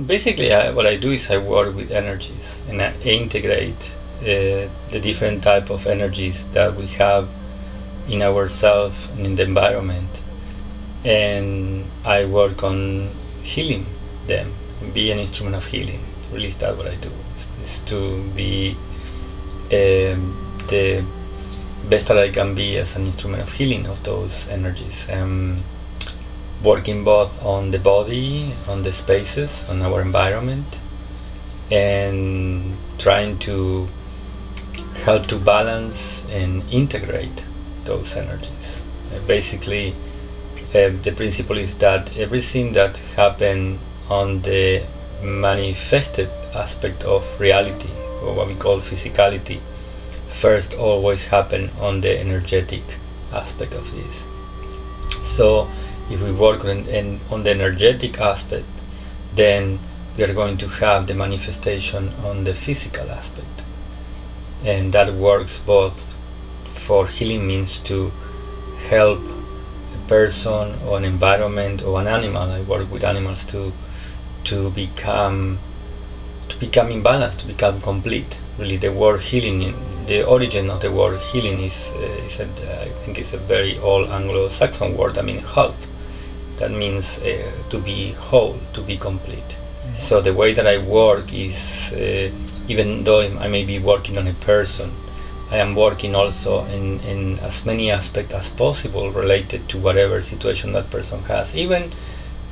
Basically, what I do is I work with energies and I integrate the different type of energies that we have in ourselves and in the environment, and I work on healing them, be an instrument of healing. Really, that's what I do, is to be the best that I can be as an instrument of healing of those energies. Working both on the body, on the spaces, on our environment, and trying to help to balance and integrate those energies. Basically, the principle is that everything that happens on the manifested aspect of reality, or what we call physicality, first always happen on the energetic aspect of this. So if we work on the energetic aspect, then we are going to have the manifestation on the physical aspect, and that works both for healing, means to help a person or an environment or an animal. I work with animals to become in balance, to become complete. Really, the word healing, the origin of the word healing I think it's a very old Anglo-Saxon word. I mean, health. That means to be whole, to be complete. Mm-hmm. So the way that I work is, even though I may be working on a person, I am working also in as many aspects as possible related to whatever situation that person has. Even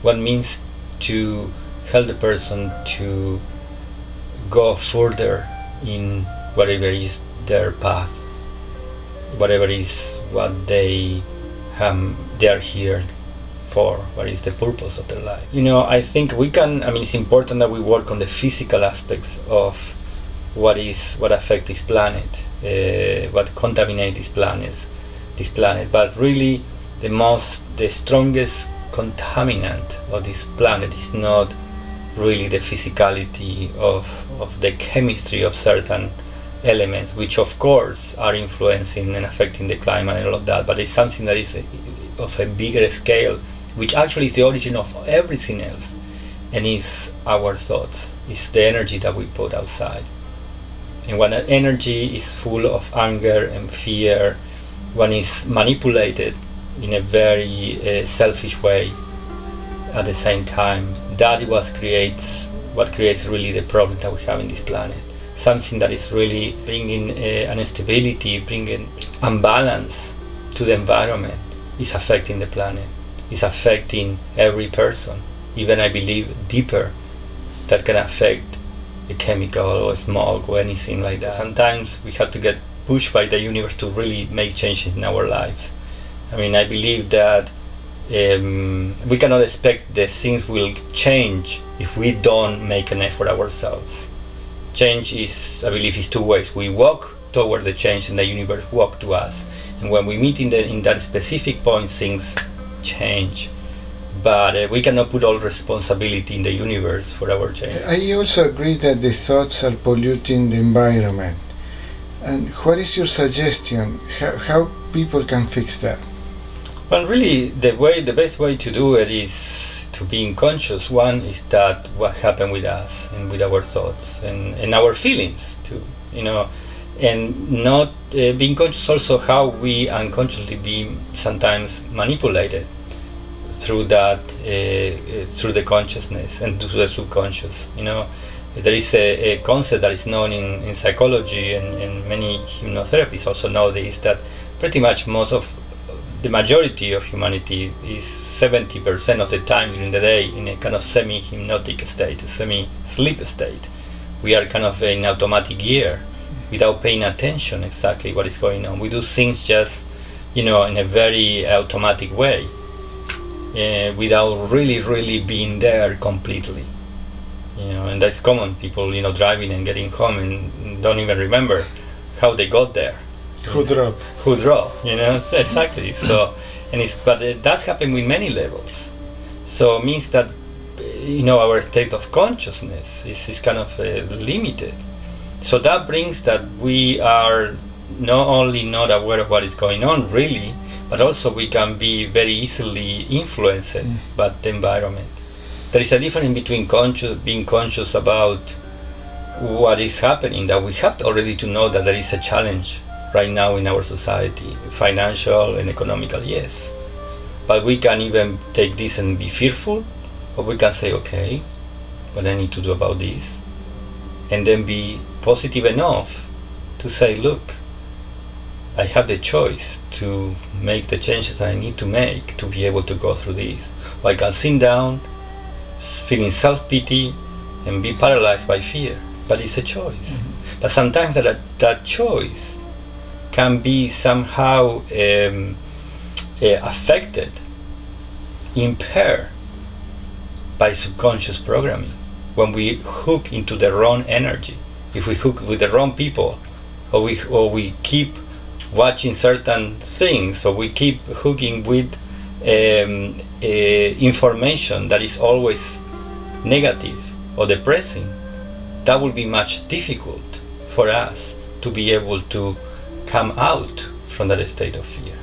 what means to help the person to go further in whatever is their path, whatever is what they are here for, what is the purpose of their life. I think it's important that we work on the physical aspects of what affects this planet, what contaminates this planet. But really, the strongest contaminant of this planet is not really the physicality of the chemistry of certain elements, which of course are influencing and affecting the climate and all of that, but it's something that is of a bigger scale, which actually is the origin of everything else, and is our thoughts. It's the energy that we put outside. And when that energy is full of anger and fear, when it's manipulated in a very selfish way at the same time, that is what creates really the problem that we have in this planet. Something that is really bringing an instability, bringing unbalance to the environment, is affecting the planet, is affecting every person, even I believe deeper, that can affect the chemical or smoke or anything like that. Sometimes we have to get pushed by the universe to really make changes in our lives. I believe that we cannot expect that things will change if we don't make an effort ourselves. Change I believe, is two ways. We walk toward the change and the universe walk to us. And when we meet in that specific point, things change. But we cannot put all responsibility in the universe for our change. I also agree that the thoughts are polluting the environment. And what is your suggestion? How people can fix that? Well, really, the best way to do it is to being conscious. One is that what happened with us and with our thoughts and our feelings too, and not being conscious also how we unconsciously be sometimes manipulated through that, through the consciousness and through the subconscious. There is a concept that is known in psychology and many hypnotherapists also know this, that pretty much the majority of humanity is 70% of the time during the day in a kind of semi-hypnotic state, a semi-sleep state. We are kind of in automatic gear without paying attention exactly what is going on. We do things just, in a very automatic way, without really being there completely. And that's common. People, driving and getting home and don't even remember how they got there. Who drove, exactly. So, but that's happened with many levels. So it means that, our state of consciousness is kind of limited. So that brings that we are not only not aware of what is going on really, but also we can be very easily influenced by the environment. There is a difference between being conscious about what is happening, that we have already to know that there is a challenge right now in our society, financial and economical, yes. But we can even take this and be fearful, or we can say, okay, what I need to do about this, and then be positive enough to say, look, I have the choice to make the changes that I need to make to be able to go through this. Or I can sit down, feeling self-pity, and be paralyzed by fear. But it's a choice. Mm-hmm. But sometimes that choice can be somehow affected, impaired by subconscious programming. When we hook into the wrong energy, if we hook with the wrong people, or we keep watching certain things, or we keep hooking with information that is always negative or depressing, that will be much difficult for us to be able to come out from that state of fear.